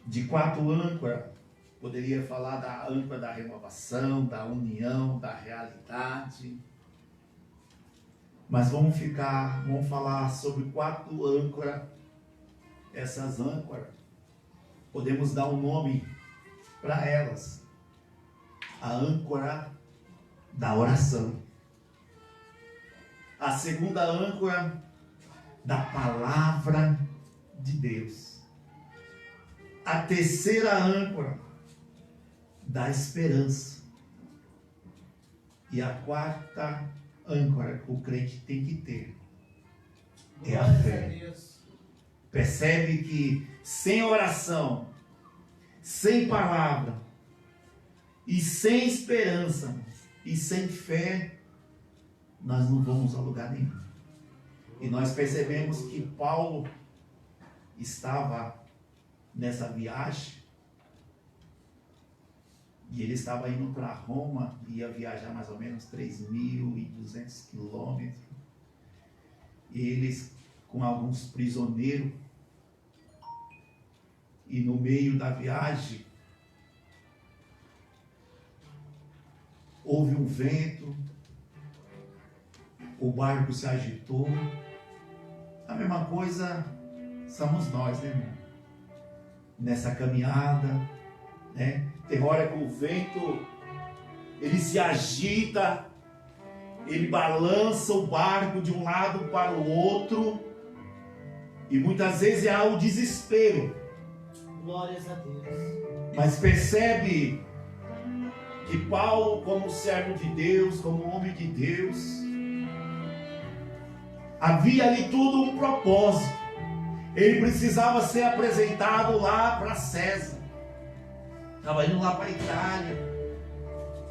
De 4 âncoras, poderia falar da âncora da renovação, da união, da realidade. Mas vamos falar sobre 4 âncoras. Essas âncoras, podemos dar um nome para elas. A âncora da oração. A segunda âncora da palavra de Deus. A terceira âncora da esperança. E a quarta âncora que o crente tem que ter é a fé. Percebe que sem oração, sem palavra, e sem esperança, e sem fé, nós não vamos a lugar nenhum. E nós percebemos que Paulo estava nessa viagem, e ele estava indo para Roma, ia viajar mais ou menos 3.200 quilômetros, e eles com alguns prisioneiros, e no meio da viagem houve um vento, o barco se agitou. A mesma coisa somos nós, né, irmão? Nessa caminhada, né? Tem hora que o vento ele se agita, ele balança o barco de um lado para o outro, e muitas vezes há o desespero. Glórias a Deus. Mas percebe que Paulo, como servo de Deus, como homem de Deus, havia ali tudo um propósito. Ele precisava ser apresentado lá para César. Estava indo lá para a Itália.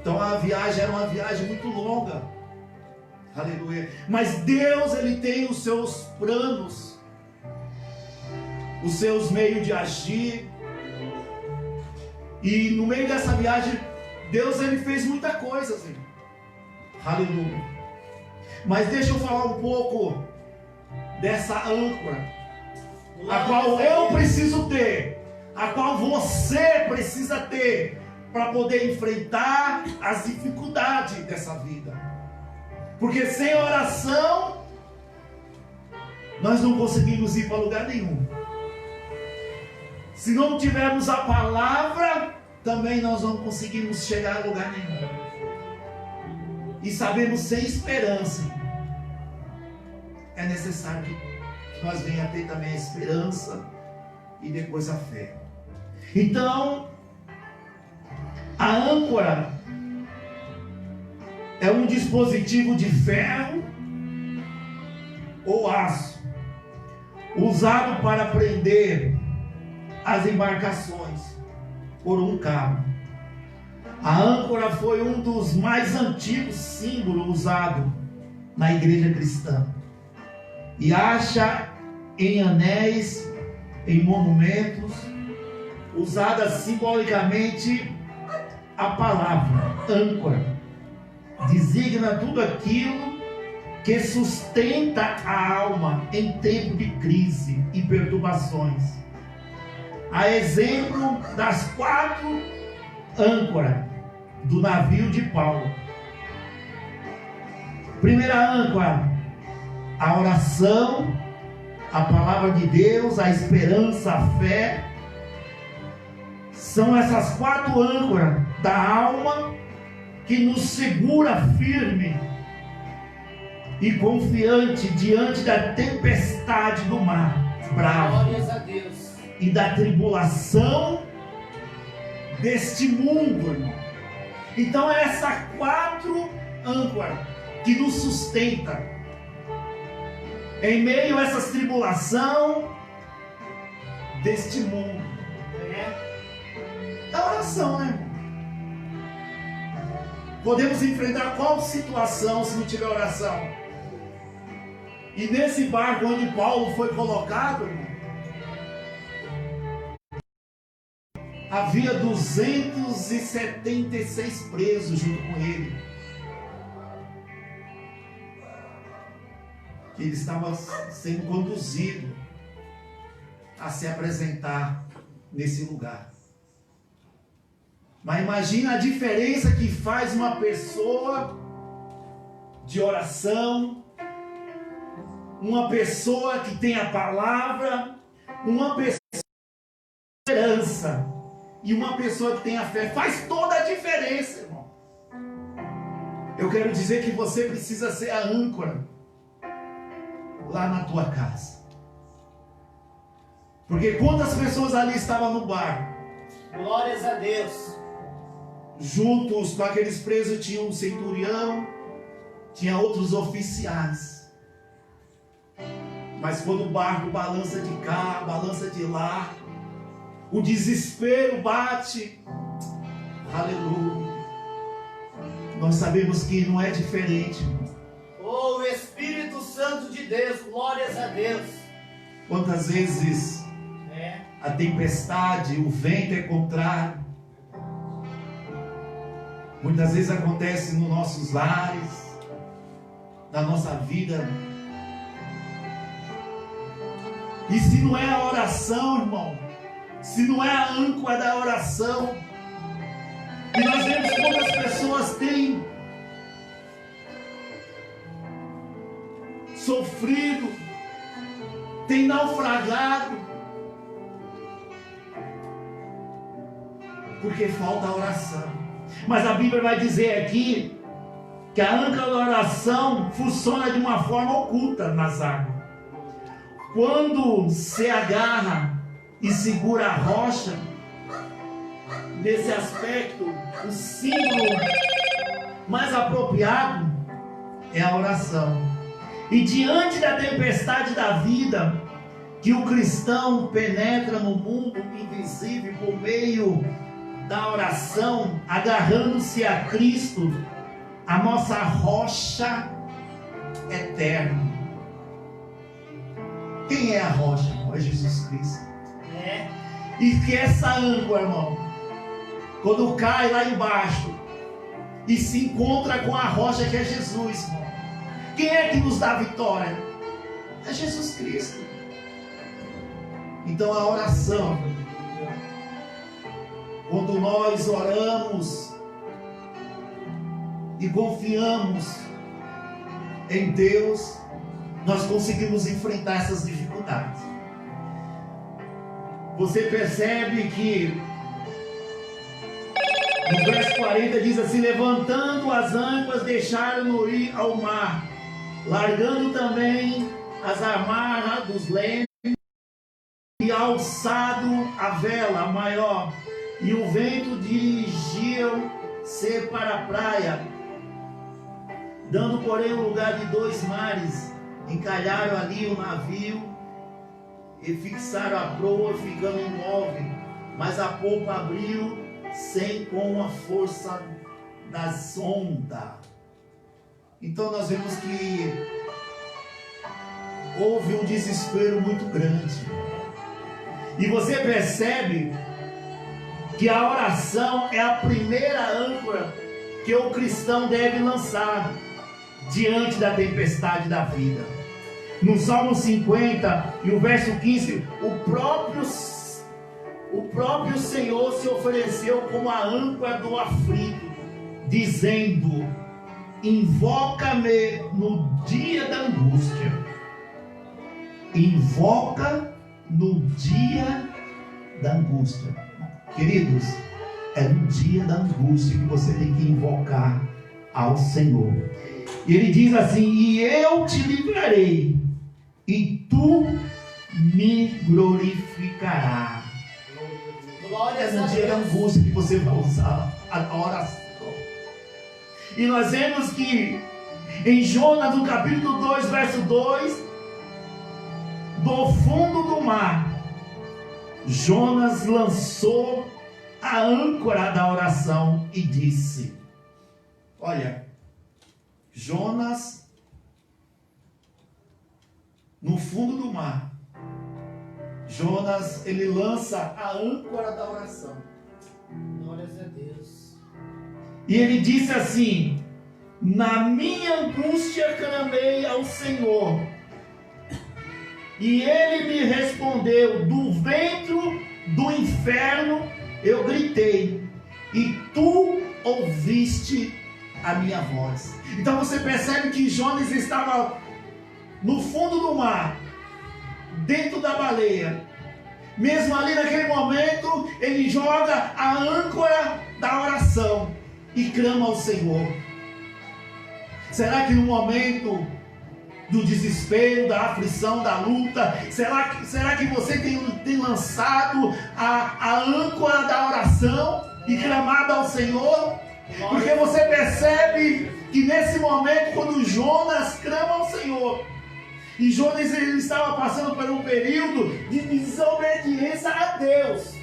Então a viagem era uma viagem muito longa. Aleluia. Mas Deus, ele tem os seus planos, os seus meios de agir. E no meio dessa viagem, Deus, ele fez muita coisa, assim. Aleluia. Mas deixa eu falar um pouco dessa âncora, a qual eu preciso ter, a qual você precisa ter, para poder enfrentar as dificuldades dessa vida. Porque sem oração, nós não conseguimos ir para lugar nenhum. Se não tivermos a palavra, também nós não conseguimos chegar a lugar nenhum. E sabemos sem esperança. É necessário que nós venhamos a ter também a esperança e depois a fé. Então, a âncora é um dispositivo de ferro ou aço, usado para prender as embarcações por um cabo. A âncora foi um dos mais antigos símbolos usados na igreja cristã, e acha em anéis, em monumentos, usada simbolicamente. A palavra âncora designa tudo aquilo que sustenta a alma em tempo de crise e perturbações. A exemplo das 4 âncoras do navio de Paulo. Primeira âncora, a oração, a palavra de Deus, a esperança, a fé. São essas 4 âncoras da alma que nos segura firme e confiante diante da tempestade do mar bravo. Glórias a Deus. E da tribulação deste mundo, irmão. Então é essas 4 âncoras que nos sustenta em meio a essas tribulação deste mundo. É a oração, né, irmão? Podemos enfrentar qual situação se não tiver oração? E nesse barco onde Paulo foi colocado, irmão, havia 276 presos junto com ele, que ele estava sendo conduzido a se apresentar nesse lugar. Mas imagina a diferença que faz uma pessoa de oração, uma pessoa que tem a palavra, uma pessoa de esperança e uma pessoa que tem a fé. Faz toda a diferença, irmão. Eu quero dizer que você precisa ser a âncora lá na tua casa. Porque quantas pessoas ali estavam no bar? Glórias a Deus. Juntos com aqueles presos tinha um centurião, tinha outros oficiais. Mas quando o barco balança de cá, balança de lá, o desespero bate. Aleluia. Nós sabemos que não é diferente. Oh, o Espírito Santo de Deus, glórias a Deus. Quantas vezes a tempestade, o vento é contrário. Muitas vezes acontece nos nossos lares, na nossa vida. E se não é a oração, irmão, se não é a âncora da oração, e nós vemos quantas pessoas têm sofrido, têm naufragado, porque falta a oração. Mas a Bíblia vai dizer aqui que a âncora da oração funciona de uma forma oculta nas águas. Quando se agarra e segura a rocha, nesse aspecto, o símbolo mais apropriado é a oração. E diante da tempestade da vida, que o cristão penetra no mundo invisível por meio da oração, agarrando-se a Cristo, a nossa rocha eterna. Quem é a rocha, irmão? É Jesus Cristo. E que essa âncora, irmão, quando cai lá embaixo e se encontra com a rocha que é Jesus, irmão, quem é que nos dá vitória? É Jesus Cristo. Então a oração, quando nós oramos e confiamos em Deus, nós conseguimos enfrentar essas dificuldades. Você percebe que no verso 40 diz assim: levantando as âncoras, deixaram-no ir ao mar, largando também as amarras dos lemos, e alçado a vela maior, e o vento dirigiu-se para a praia, dando porém o lugar de 2 mares. Encalharam ali o navio e fixaram a proa, ficando imóvel, mas a popa abriu sem com a força das ondas. Então nós vemos que houve um desespero muito grande. E você percebe que a oração é a primeira âncora que o cristão deve lançar diante da tempestade da vida. No Salmo 50 e o verso 15, o próprio Senhor se ofereceu como a âncora do aflito, dizendo: invoca-me no dia da angústia. Invoca no dia da angústia. Queridos, é no dia da angústia que você tem que invocar ao Senhor. E ele diz assim: e eu te livrarei, e tu me glorificarás. É no dia da angústia que você vai usar a oração. E nós vemos que em Jonas, no capítulo 2, verso 2, do fundo do mar, Jonas lançou a âncora da oração e disse: olha, Jonas, no fundo do mar, Jonas, ele lança a âncora da oração. Glórias a Deus. E ele disse assim: na minha angústia clamei ao Senhor, e ele me respondeu do ventre do inferno eu gritei, e tu ouviste a minha voz. Então você percebe que Jonas estava no fundo do mar, dentro da baleia. Mesmo ali naquele momento, ele joga a âncora da oração e clama ao Senhor. Será que no momento do desespero, da aflição, da luta, será que você tem lançado a âncora da oração e clamado ao Senhor? Porque você percebe que nesse momento, quando Jonas clama ao Senhor, e Jonas ele estava passando por um período de desobediência a Deus.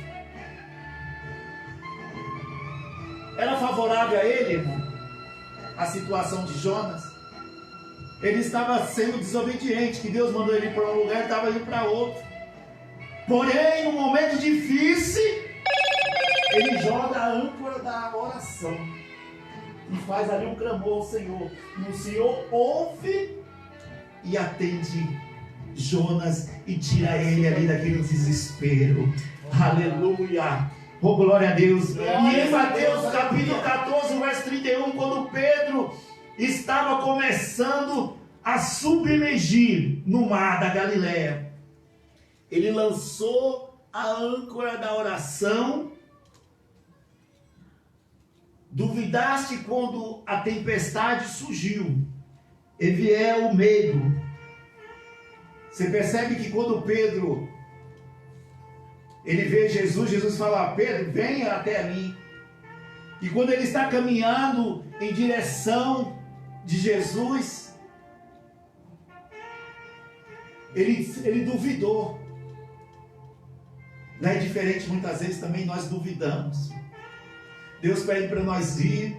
Era favorável a ele, irmão, a situação de Jonas? Ele estava sendo desobediente, que Deus mandou ele para um lugar e estava indo para outro. Porém, num momento difícil, ele joga a âncora da oração e faz ali um clamor ao Senhor. E o Senhor ouve e atende Jonas e tira ele ali daquele desespero. Aleluia! Oh, glória a Deus! E em Mateus capítulo 14, verso 31, quando Pedro estava começando a submergir no mar da Galileia, ele lançou a âncora da oração. Duvidaste quando a tempestade surgiu e vier o medo. Você percebe que quando Pedro ele vê Jesus, Jesus fala: Pedro, venha até mim. E quando ele está caminhando em direção de Jesus, ele duvidou. Não é diferente, muitas vezes também nós duvidamos. Deus pede para nós ir,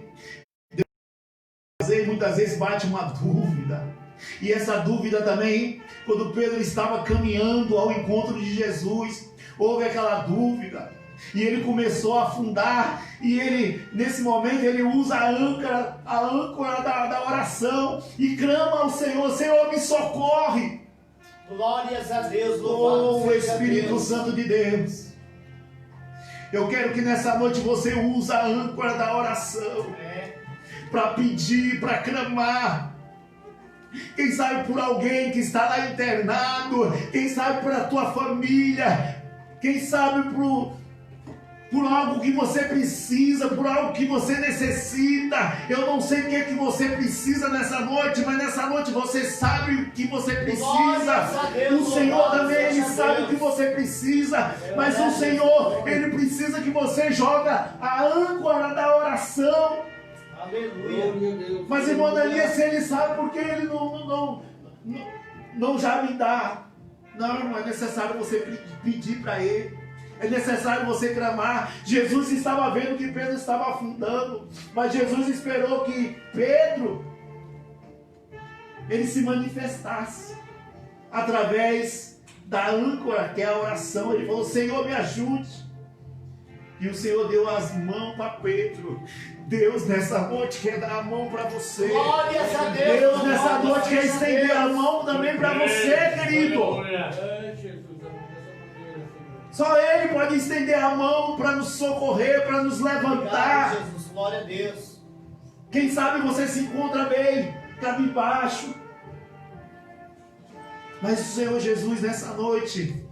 Deus muitas vezes bate uma dúvida. E essa dúvida também, quando Pedro estava caminhando ao encontro de Jesus, houve aquela dúvida, e ele começou a afundar, e ele, nesse momento, ele usa a âncora da oração, e clama ao Senhor: Senhor, me socorre. Glórias a Deus, louvado Oh, Espírito Santo de Deus, eu quero que nessa noite você use a âncora da oração, para pedir, para clamar. Quem sabe por alguém que está lá internado, quem sabe por a tua família, quem sabe por algo que você precisa, por algo que você necessita. Eu não sei o que é que você precisa nessa noite, mas nessa noite você sabe o que você precisa. Deus, o Senhor também, Ele sabe o que você precisa, mas o Senhor, Ele precisa que você joga a âncora da oração. Aleluia. Mas irmão Daniel, se ele sabe, porque ele não já me dá. Não, irmão, é necessário você pedir para ele. É necessário você clamar. Jesus estava vendo que Pedro estava afundando, mas Jesus esperou que Pedro ele se manifestasse através da âncora, que é a oração. Ele falou: Senhor, me ajude. E o Senhor deu as mãos para Pedro. Deus nessa noite quer dar a mão para você. Glórias a Deus. Deus nessa noite quer estender a mão também para você, querido. Só Ele pode estender a mão para nos socorrer, para nos levantar. Obrigado, Jesus. Glória a Deus. Quem sabe você se encontra bem, cabisbaixo. Mas o Senhor Jesus nessa noite,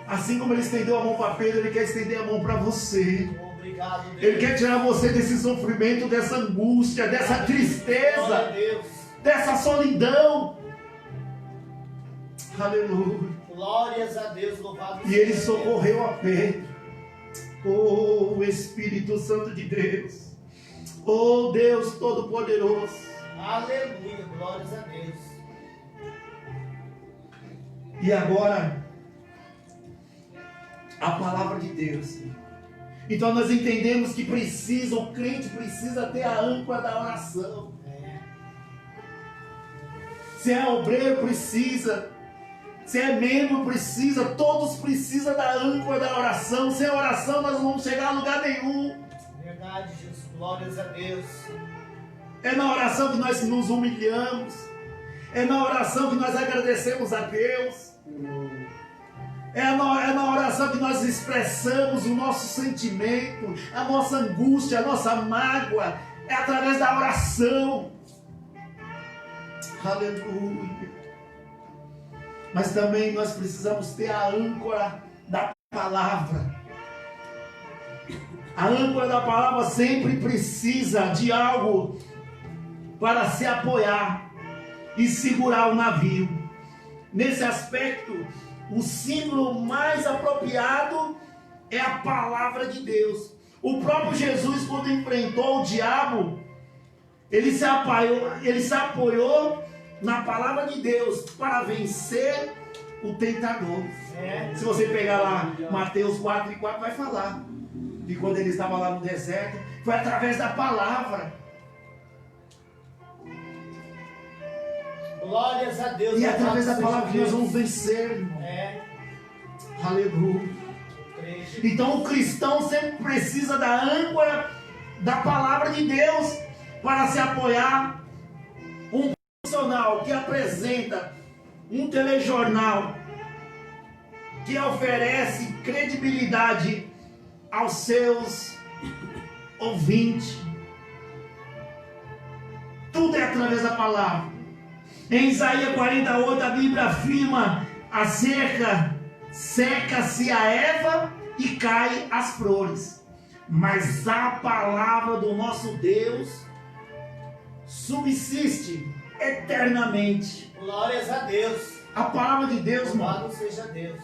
assim como Ele estendeu a mão para Pedro, Ele quer estender a mão para você. Obrigado, Deus. Ele quer tirar você desse sofrimento, dessa angústia, dessa tristeza, dessa solidão. Aleluia. Glórias a Deus, louvado seja E Ele Deus. socorreu a Pedro. Oh, Espírito Santo de Deus. Oh, Deus Todo-Poderoso. Aleluia, glórias a Deus. E agora, a palavra de Deus. Então nós entendemos que o crente precisa ter a âncora da oração. Se é obreiro, precisa. Se é membro, precisa. Todos precisam da âncora da oração. Sem oração nós não vamos chegar a lugar nenhum. Verdade, Jesus. Glórias a Deus. É na oração que nós nos humilhamos. É na oração que nós agradecemos a Deus. É na oração que nós expressamos o nosso sentimento, a nossa angústia, a nossa mágoa. É através da oração. Aleluia. Mas também nós precisamos ter a âncora da palavra. A âncora da palavra sempre precisa de algo para se apoiar e segurar o navio. Nesse aspecto, o símbolo mais apropriado é a palavra de Deus. O próprio Jesus, quando enfrentou o diabo, ele se apoiou na palavra de Deus para vencer o tentador. Se você pegar lá Mateus 4:4, vai falar de quando ele estava lá no deserto, foi através da palavra. Glórias a Deus. E é através da palavra que nós vamos vencer, irmão. Aleluia. Então o cristão sempre precisa da âncora da palavra de Deus para se apoiar. Um profissional que apresenta um telejornal que oferece credibilidade aos seus ouvintes. Tudo é através da palavra. Em Isaías 48 a Bíblia afirma seca-se a erva e cai as flores, mas a palavra do nosso Deus subsiste eternamente. Glórias a Deus. A palavra de Deus, louvado seja Deus,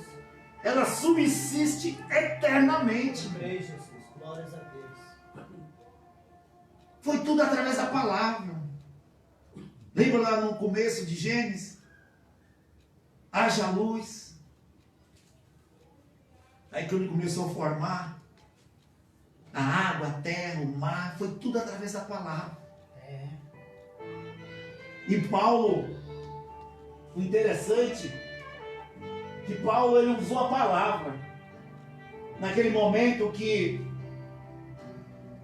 ela subsiste eternamente. Jesus. Glórias a Deus. Foi tudo através da palavra. Lembra lá no começo de Gênesis? Haja luz. Aí quando ele começou a formar a água, a terra, o mar, foi tudo através da palavra. E Paulo, o interessante, que Paulo ele usou a palavra naquele momento que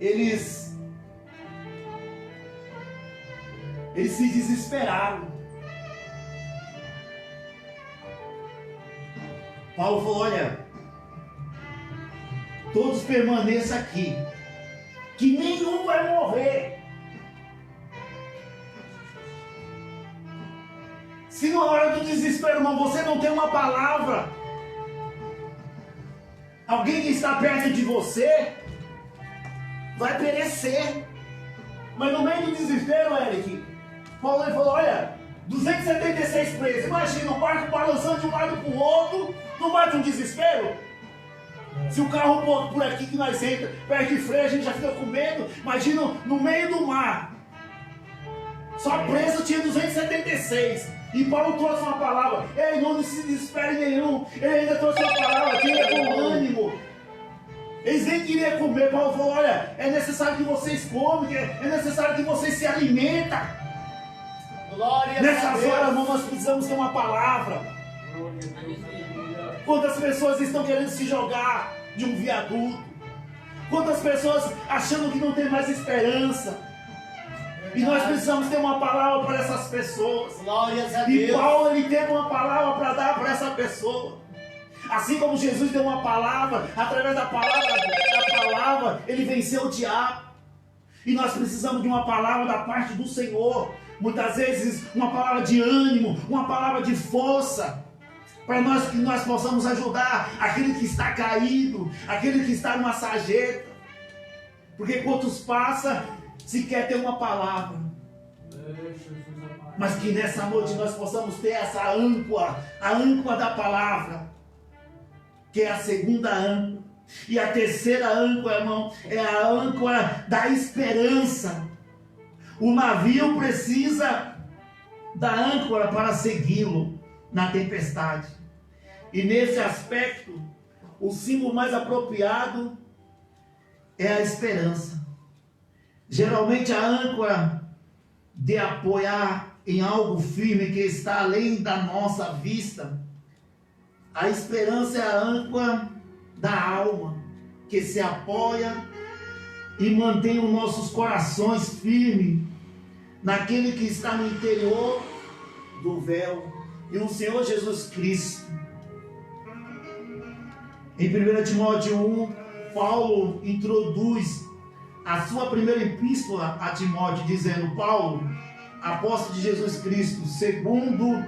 eles se desesperaram. Paulo falou: olha, todos permaneçam aqui, que nenhum vai morrer. Se na hora do desespero, irmão, você não tem uma palavra, alguém que está perto de você vai perecer. Mas no meio do desespero, Eric, Paulo falou: olha, 276 presos. Imagina o barco balançando de um lado para o outro, não bate um desespero? Se o carro por aqui que nós entra, perto de freio, a gente já fica com medo. Imagina no meio do mar. Só preso tinha 276. E Paulo trouxe uma palavra: ei, não se desespere nenhum. Ele ainda trouxe uma palavra, tenha com ânimo. Eles nem queriam comer. Paulo falou: olha, é necessário que vocês comem, é necessário que vocês se alimentem. Nessas horas, irmão, nós precisamos ter uma palavra. Quantas pessoas estão querendo se jogar de um viaduto? Quantas pessoas achando que não tem mais esperança? E nós precisamos ter uma palavra para essas pessoas. Glórias a E Deus. Paulo, ele teve uma palavra para dar para essa pessoa. Assim como Jesus deu uma palavra, através da palavra, ele venceu o diabo. E nós precisamos de uma palavra da parte do Senhor. Muitas vezes uma palavra de ânimo, uma palavra de força, para que nós possamos ajudar aquele que está caído, aquele que está numa sarjeta. Porque quantos passa, se quer ter uma palavra. Mas que nessa noite nós possamos ter essa âncora, a âncora da palavra, que é a segunda âncora. E a terceira âncora, irmão, é a âncora da esperança. O navio precisa da âncora para segui-lo na tempestade. E nesse aspecto, o símbolo mais apropriado é a esperança. Geralmente a âncora de apoiar em algo firme que está além da nossa vista. A esperança é a âncora da alma, que se apoia e mantém os nossos corações firmes naquele que está no interior do véu. E o Senhor Jesus Cristo. Em 1 Timóteo 1, Paulo introduz a sua primeira epístola a Timóteo, dizendo: Paulo, apóstolo de Jesus Cristo, segundo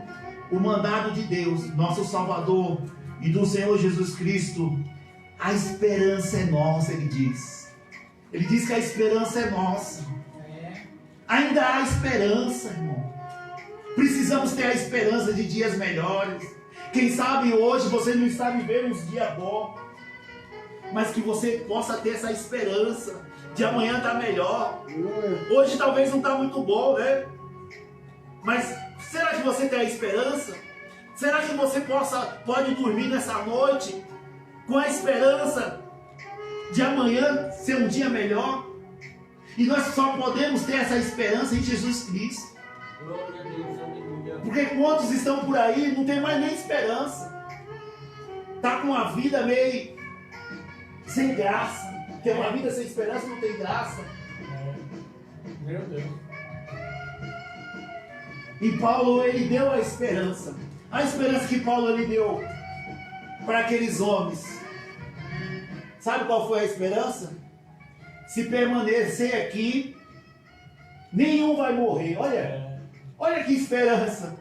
o mandado de Deus, nosso Salvador, e do Senhor Jesus Cristo, a esperança é nossa, ele diz. Ele diz que a esperança é nossa. Ainda há esperança, irmão. Precisamos ter a esperança de dias melhores. Quem sabe hoje você não está vivendo uns dias bons, mas que você possa ter essa esperança de amanhã estar melhor. Hoje talvez não está muito bom, né? Mas será que você tem a esperança? Será que você pode dormir nessa noite com a esperança de amanhã ser um dia melhor? E nós só podemos ter essa esperança em Jesus Cristo. Glória a Deus, aleluia. Porque quantos estão por aí não tem mais nem esperança. Está com a vida meio sem graça. Porque uma vida sem esperança não tem graça. Meu Deus. E Paulo, ele deu a esperança. A esperança que Paulo ele deu para aqueles homens. Sabe qual foi a esperança? Se permanecer aqui, nenhum vai morrer. Olha que esperança.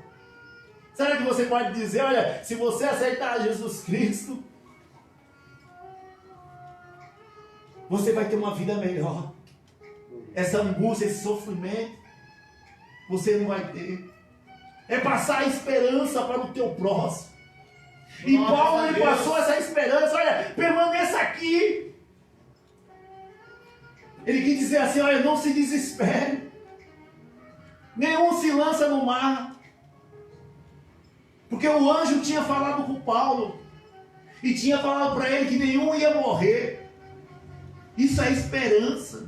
Será que você pode dizer, olha, se você aceitar Jesus Cristo, você vai ter uma vida melhor. Essa angústia, esse sofrimento, você não vai ter. É passar a esperança para o teu próximo. E Paulo, ele passou essa esperança, olha, permaneça aqui. Ele quis dizer assim, olha, não se desespere. Nenhum se lança no mar. Porque o anjo tinha falado com Paulo. E tinha falado para ele que nenhum ia morrer. Isso é esperança.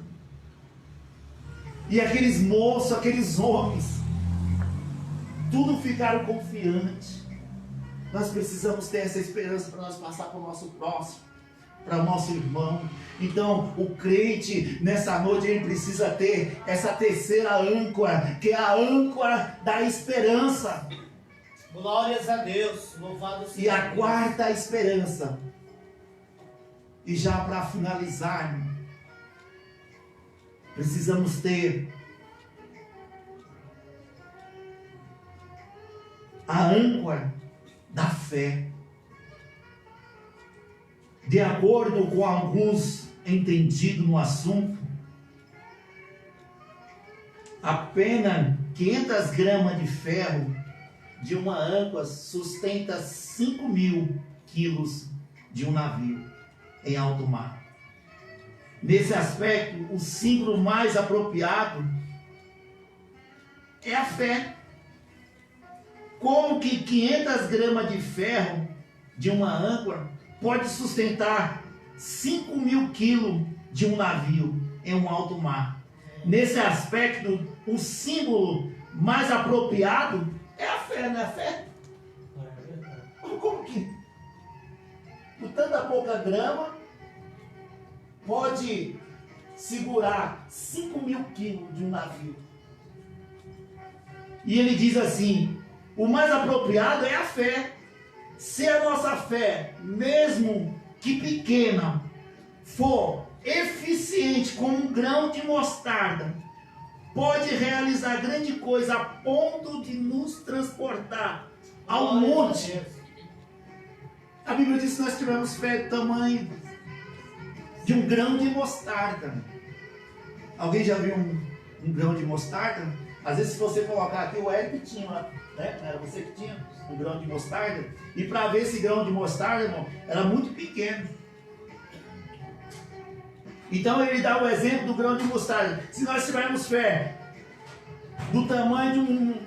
E aqueles moços, aqueles homens, tudo ficaram confiantes. Nós precisamos ter essa esperança para nós passar para o nosso próximo, para o nosso irmão. Então, o crente, nessa noite, ele precisa ter essa terceira âncora, que é a âncora da esperança. Glórias a Deus, louvado seja. E a quarta esperança. E já para finalizar, precisamos ter a âncora da fé. De acordo com alguns entendidos no assunto, apenas 500 gramas de ferro de uma âncora sustenta 5.000 quilos de um navio em alto mar. Nesse aspecto, o símbolo mais apropriado é a fé. Como que 500 gramas de ferro de uma âncora pode sustentar 5.000 quilos de um navio em um alto mar? Nesse aspecto, o símbolo mais apropriado é a fé, não é a fé? Como que, por tanta pouca grama, pode segurar 5.000 quilos de um navio? E ele diz assim, o mais apropriado é a fé. Se a nossa fé, mesmo que pequena, for eficiente como um grão de mostarda, pode realizar grande coisa a ponto de nos transportar ao monte. A Bíblia diz que nós tivemos fé do tamanho de um grão de mostarda. Alguém já viu um grão de mostarda? Às vezes, se você colocar aqui, o Eric tinha, né? Era você que tinha um grão de mostarda. E para ver esse grão de mostarda, irmão, era muito pequeno. Então ele dá o exemplo do grão de mostarda. Se nós tivermos fé do tamanho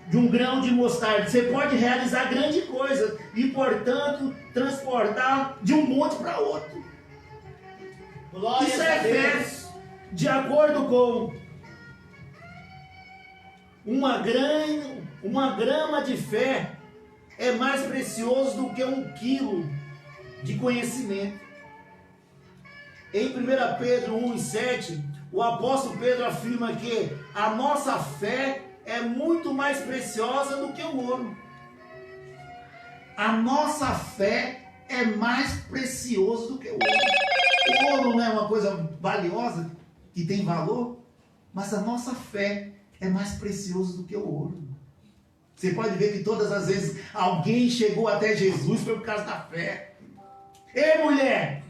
de um grão de mostarda, você pode realizar grande coisa e, portanto, transportar de um monte para outro. Glória Isso é fé. De acordo com uma grama de fé é mais precioso do que 1 quilo de conhecimento. Em 1 Pedro 1,7, o apóstolo Pedro afirma que a nossa fé é muito mais preciosa do que o ouro. A nossa fé é mais precioso do que o ouro. O ouro não é uma coisa valiosa, que tem valor, mas a nossa fé é mais preciosa do que o ouro. Você pode ver que todas as vezes alguém chegou até Jesus foi por causa da fé. Ei, mulher,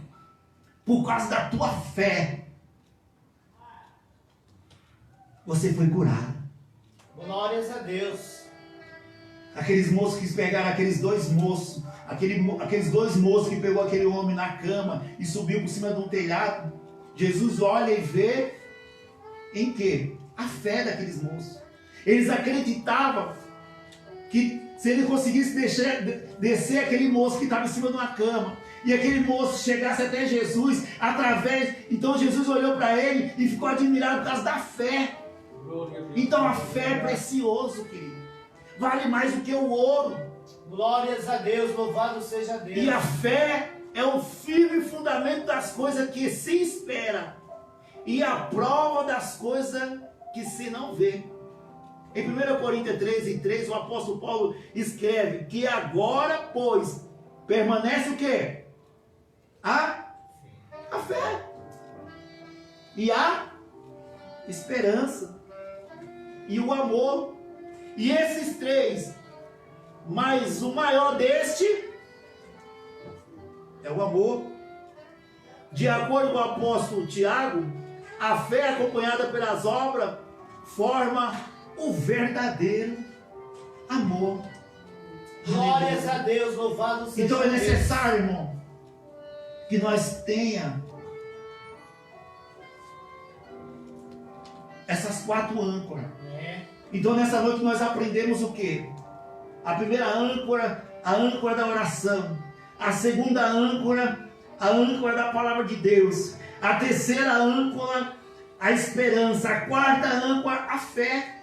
por causa da tua fé, você foi curada. Glórias a Deus. Aqueles moços que pegaram aqueles dois moços, aqueles dois moços que pegou aquele homem na cama e subiu por cima de um telhado. Jesus olha e vê em quê? A fé daqueles moços. Eles acreditavam que se ele conseguisse descer aquele moço que estava em cima de uma cama, e aquele moço chegasse até Jesus, então Jesus olhou para ele e ficou admirado por causa da fé. Então a fé é precioso, querido. Vale mais do que o ouro. Glórias a Deus, louvado seja Deus. E a fé é o firme fundamento das coisas que se espera e a prova das coisas que se não vê. Em 1 Coríntios 13:3, o apóstolo Paulo escreve que agora, pois, permanece o quê? A fé e a esperança e o amor. E esses três, mas o maior deste é o amor. De acordo com o apóstolo Tiago, a fé acompanhada pelas obras forma o verdadeiro amor. Glórias a Deus, louvado seja Então é Deus. necessário, irmão, que nós tenha essas 4 âncoras. Então nessa noite nós aprendemos o quê? A primeira âncora, a âncora da oração. A segunda âncora, a âncora da palavra de Deus. A terceira âncora, a esperança. A quarta âncora, a fé.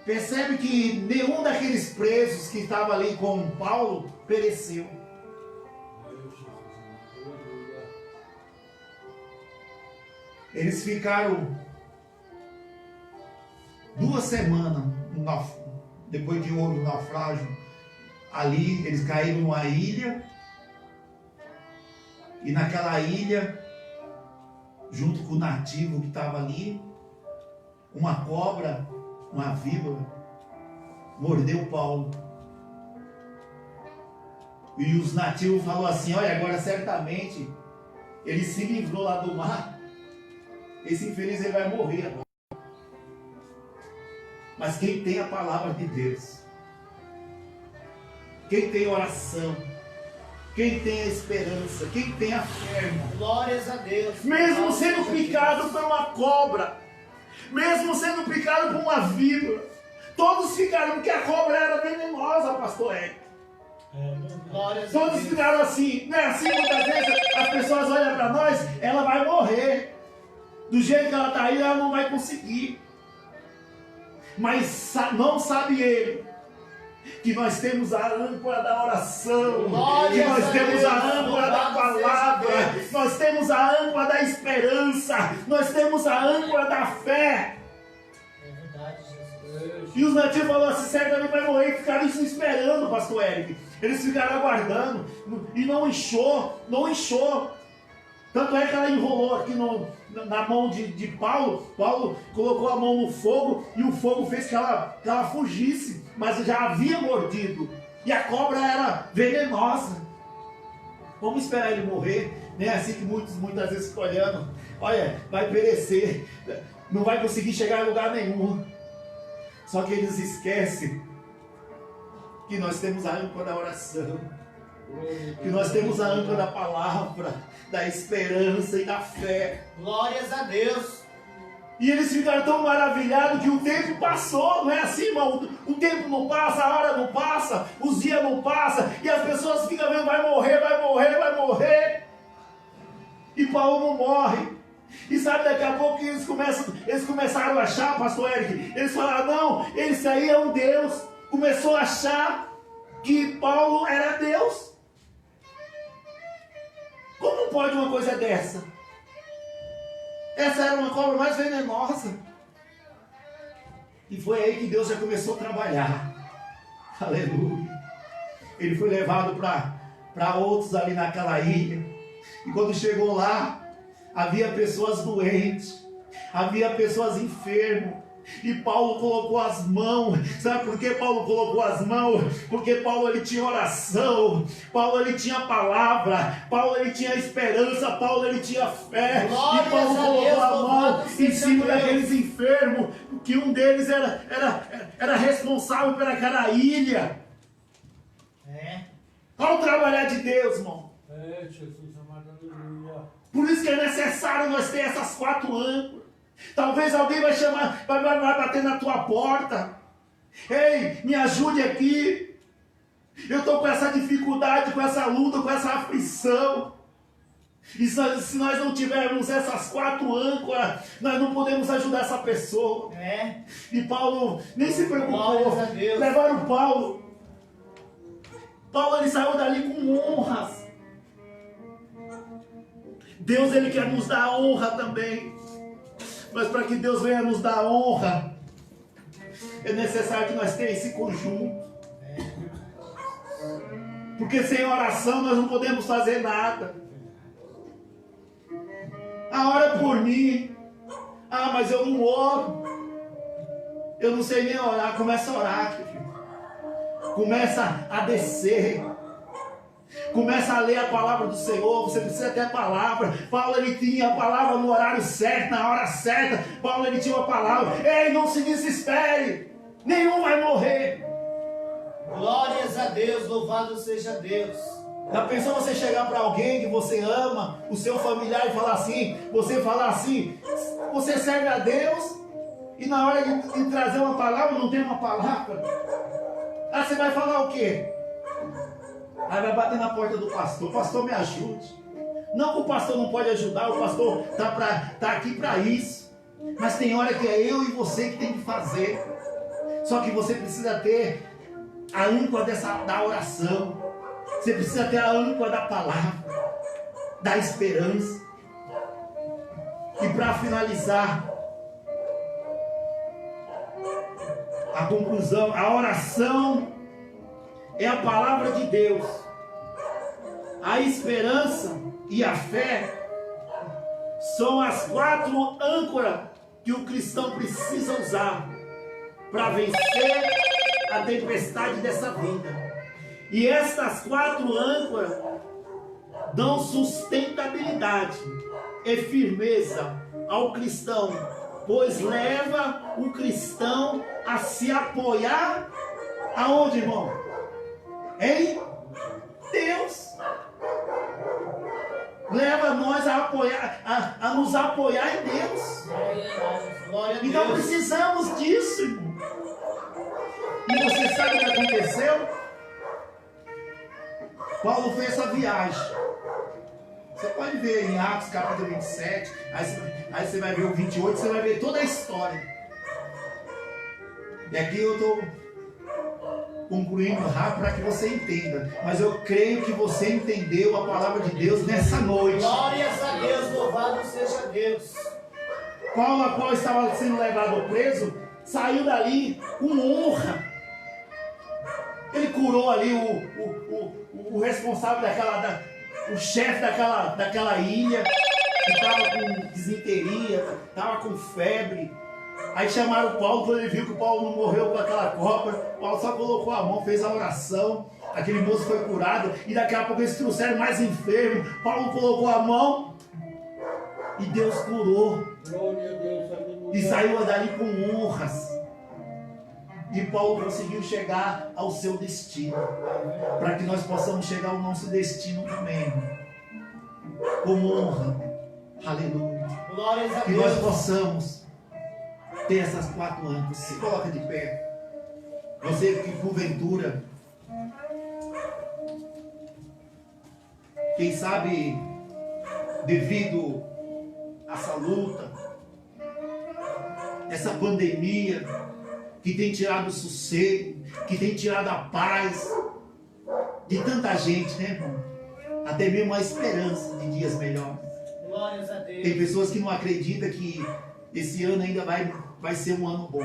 Percebe que nenhum daqueles presos que estavam ali com Paulo pereceu. Eles ficaram 2 semanas depois de houve o naufrágio. Ali eles caíram numa ilha. E naquela ilha, junto com o nativo que estava ali, uma cobra, uma víbora, mordeu Paulo. E os nativos falaram assim: olha, agora certamente ele se livrou lá do mar. Esse infeliz ele vai morrer agora. Mas quem tem a palavra de Deus, quem tem oração, quem tem a esperança, quem tem a fé, irmão, glórias a Deus. mesmo sendo picado por uma cobra, mesmo sendo picado por uma víbora, todos ficaram, porque a cobra era venenosa, pastor Eric. Todos ficaram assim, não é assim? Muitas vezes as pessoas olham para nós, ela vai morrer. Do jeito que ela está aí, ela não vai conseguir. Mas não sabe ele que nós temos a âncora da oração, que nós temos a âncora da palavra, nós temos a âncora da esperança, nós temos a âncora da fé. É verdade, Jesus. E os nativos falaram assim: certamente vai morrer. E ficaram isso esperando, pastor Eric. Eles ficaram aguardando e não inchou. Tanto é que ela enrolou aqui na mão de Paulo. Paulo colocou a mão no fogo e o fogo fez que ela fugisse, mas já havia mordido. E a cobra era venenosa. Vamos esperar ele morrer, né? Assim que muitas vezes ficam olhando: olha, vai perecer, não vai conseguir chegar a lugar nenhum. Só que eles esquecem que nós temos a âncora da oração, que nós temos a âncora da palavra, da esperança e da fé. Glórias a Deus. E eles ficaram tão maravilhados que o tempo passou, não é assim, irmão? O tempo não passa, a hora não passa, os dias não passam, e as pessoas ficam vendo: vai morrer, vai morrer, vai morrer. E Paulo não morre. E sabe, daqui a pouco eles começaram a achar, pastor Eric, eles falaram: não, esse aí é um Deus. Começou a achar que Paulo era Deus. Como pode uma coisa dessa? Essa era uma cobra mais venenosa. E foi aí que Deus já começou a trabalhar. Aleluia. Ele foi levado para outros ali naquela ilha. E quando chegou lá, havia pessoas doentes, havia pessoas enfermas. E Paulo colocou as mãos. Sabe por que Paulo colocou as mãos? Porque Paulo ele tinha oração, Paulo ele tinha palavra, Paulo ele tinha esperança, Paulo ele tinha fé. Glórias e Paulo a colocou Deus, a mão louvado em seja cima Deus. daqueles enfermos, que um deles era responsável por aquela ilha. Olha o trabalhar de Deus, irmão. Jesus, amado, aleluia. Por isso que é necessário nós ter essas 4 âncoras. Talvez alguém vai chamar, vai bater na tua porta. Ei, me ajude aqui. Eu estou com essa dificuldade, com essa luta, com essa aflição. E se nós não tivermos essas 4 âncoras, nós não podemos ajudar essa pessoa. E Paulo nem se preocupou. Glórias a Deus. Levaram Paulo. Paulo ele saiu dali com honras. Deus ele quer nos dar honra também. Mas para que Deus venha nos dar honra, é necessário que nós tenhamos esse conjunto. Porque sem oração nós não podemos fazer nada. Ora por mim. Mas eu não oro. Eu não sei nem orar. Começa a orar, filho. Começa a descer. Começa a ler a palavra do Senhor. Você precisa ter a palavra. Paulo ele tinha a palavra no horário certo, na hora certa. Paulo ele tinha a palavra. Ei, não se desespere. Nenhum vai morrer. Glórias a Deus, louvado seja Deus. Já pensou você chegar para alguém que você ama, o seu familiar, e falar assim, você serve a Deus, e na hora de trazer uma palavra, não tem uma palavra? Você vai falar o quê? Aí vai bater na porta do pastor, pastor me ajude. Não que o pastor não pode ajudar, o pastor tá aqui para isso. Mas tem hora que é eu e você que tem que fazer. Só que você precisa ter a âncora da oração. Você precisa ter a âncora da palavra, da esperança. E para finalizar, a conclusão, a oração é a palavra de Deus. A esperança e a fé são as 4 âncoras que o cristão precisa usar para vencer a tempestade dessa vida. E estas 4 âncoras dão sustentabilidade e firmeza ao cristão, pois leva o cristão a se apoiar aonde, irmão? Em Deus. Leva nós a apoiar, a nos apoiar em Deus. Glória a Deus. Então precisamos disso, irmão. E você sabe o que aconteceu? Paulo fez essa viagem. Você pode ver em Atos capítulo 27, aí você vai ver o 28, você vai ver toda a história. E aqui eu estou concluindo rápido para que você entenda. Mas eu creio que você entendeu a palavra de Deus nessa noite. Glórias a Deus, louvado seja Deus. Paulo, a qual estava sendo levado preso, saiu dali com honra. Ele curou ali o responsável o chefe daquela ilha, que estava com desinteria, estava com febre. Aí chamaram Paulo, quando ele viu que o Paulo não morreu com aquela cobra, Paulo só colocou a mão, fez a oração, aquele moço foi curado, e daqui a pouco eles trouxeram mais enfermo, Paulo colocou a mão, e Deus curou, Glória a Deus, aleluia. e saiu dali com honras. E Paulo conseguiu chegar ao seu destino, para que nós possamos chegar ao nosso destino também, com honra, aleluia. Glórias a Que nós Deus. possamos ter essas 4 âncoras. Se coloca de pé. Você que porventura, quem sabe, devido a essa luta, essa pandemia, que tem tirado o sossego, que tem tirado a paz de tanta gente, né, irmão? Até mesmo a esperança de dias melhores. Glórias a Deus. Tem pessoas que não acreditam que esse ano ainda vai ser um ano bom.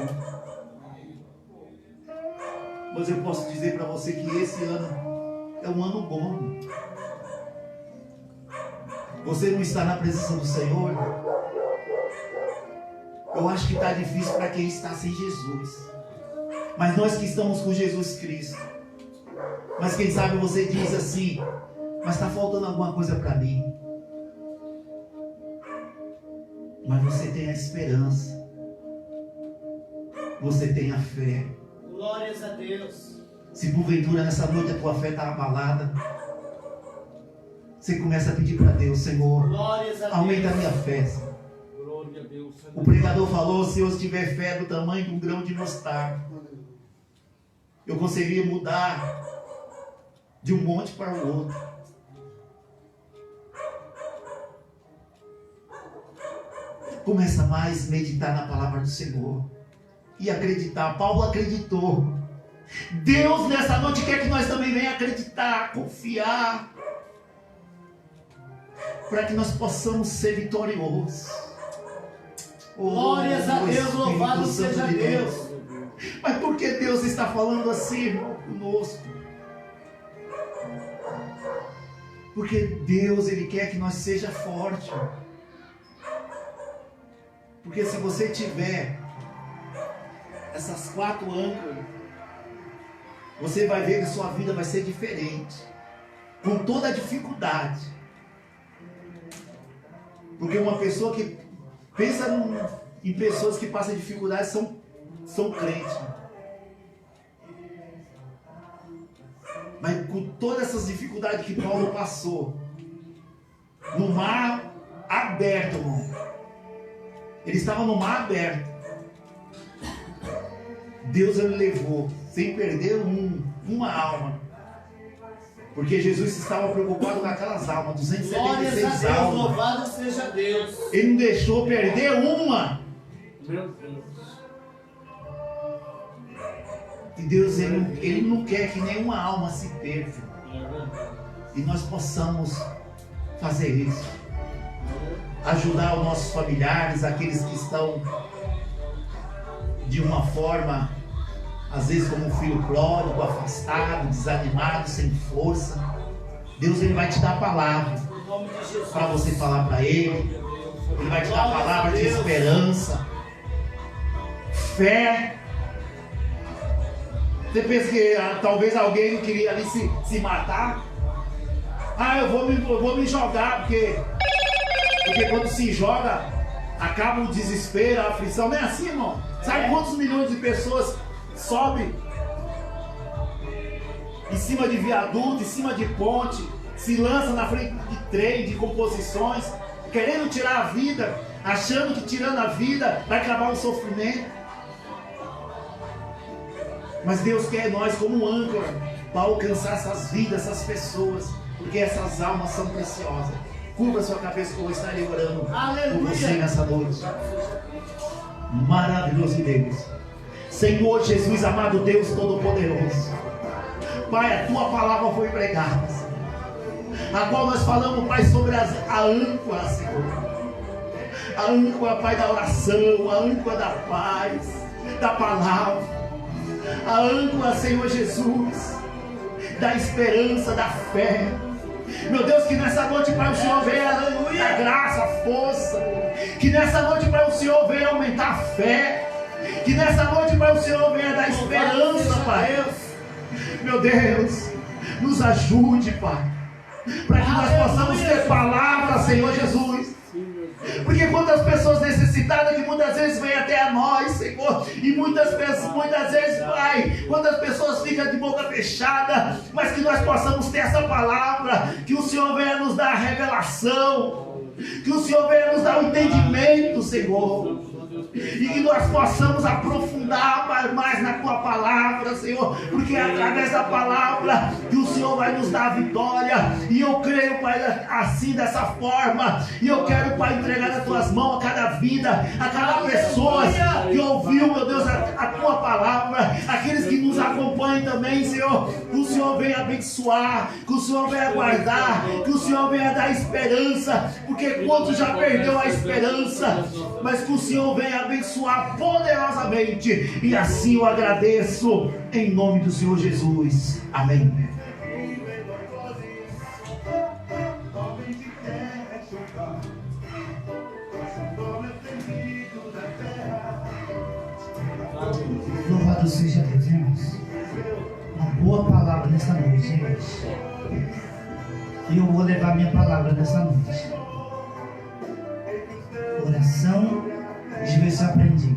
Mas eu posso dizer para você que esse ano É um ano bom. Você não está na presença do Senhor? Eu acho que está difícil para quem está sem Jesus. Mas nós que estamos com Jesus Cristo. Mas quem sabe você diz assim: mas está faltando alguma coisa para mim. Mas você tem a esperança. Você tem a fé. Glórias a Deus. Se porventura nessa noite a tua fé está abalada, você começa a pedir para Deus: Senhor, Glórias a Deus. aumenta a minha fé. Glória a Deus. O pregador falou: se eu tiver fé do tamanho de um grão de mostarda, eu conseguiria mudar de um monte para o outro. Começa mais a meditar na palavra do Senhor e acreditar. Paulo acreditou. Deus nessa noite quer que nós também venhamos acreditar, confiar, para que nós possamos ser vitoriosos. Glórias a Deus, louvado seja Deus. Mas por que Deus está falando assim, irmão, conosco? Porque Deus, Ele quer que nós seja forte. Porque se você tiver essas 4 âncoras, você vai ver que a sua vida vai ser diferente. Com toda a dificuldade. Porque uma pessoa que pensa em pessoas que passam dificuldade são crentes. Mas com todas essas dificuldades que Paulo passou, no mar aberto, irmão. Ele estava no mar aberto. Deus ele levou, sem perder uma alma. Porque Jesus estava preocupado com aquelas almas, 276 Glórias a Deus, almas. louvado seja Deus. Ele não deixou perder uma. Meu Deus. E Deus ele não quer que nenhuma alma se perca. E nós possamos fazer isso. Ajudar os nossos familiares, aqueles que estão de uma forma, às vezes como um filho pródigo, afastado, desanimado, sem força. Deus ele vai te dar a palavra para você falar para Ele. Ele vai te dar a palavra de esperança, fé. Você pensa que talvez alguém queria ali se matar? Eu vou me jogar, porque quando se joga, acaba o desespero, a aflição. Não é assim, irmão? Sabe quantos milhões de pessoas sobem em cima de viaduto, em cima de ponte, se lançam na frente de trem, de composições, querendo tirar a vida, achando que tirando a vida vai acabar o sofrimento. Mas Deus quer nós como âncora para alcançar essas vidas, essas pessoas, porque essas almas são preciosas. Curva sua cabeça que eu vou estar orando por você nessa noite. Maravilhoso Deus. Senhor Jesus, amado Deus Todo-Poderoso. Pai, a tua palavra foi pregada, a qual nós falamos, Pai, sobre a âncora, Senhor. A âncora, Pai, da oração, a âncora da paz, da palavra. A âncora, Senhor Jesus, da esperança, da fé. Meu Deus, que nessa noite, Pai, o Senhor venha dar graça, força. Que nessa noite, Pai, o Senhor venha aumentar a fé. Que nessa noite, Pai, o Senhor venha dar esperança, Pai. Meu Deus, nos ajude, Pai, para que nós possamos ter palavra, Senhor Jesus. Porque quantas pessoas necessitadas que muitas vezes vêm até a nós, Senhor, e muitas vezes, Pai, quantas pessoas ficam de boca fechada, mas que nós possamos ter essa palavra, que o Senhor venha nos dar a revelação, que o Senhor venha nos dar o entendimento, Senhor, e que nós possamos aprofundar, Pai, mais na tua palavra, Senhor, porque é através da palavra que o Senhor vai nos dar a vitória. E eu creio, Pai, assim, dessa forma, e eu quero, Pai, entregar nas tuas mãos a cada vida, a cada pessoa que ouviu, meu Deus, a tua palavra, aqueles que nos acompanham também, Senhor, que o Senhor venha abençoar, que o Senhor venha guardar, que o Senhor venha dar esperança, porque quantos já perdeu a esperança, mas que o Senhor venha abençoar poderosamente, e assim eu agradeço em nome do Senhor Jesus. Amém. Louvado seja Deus, irmãos. Uma boa palavra nessa noite, irmãos. E eu vou levar minha palavra nessa noite. Oração de ver se eu aprendi.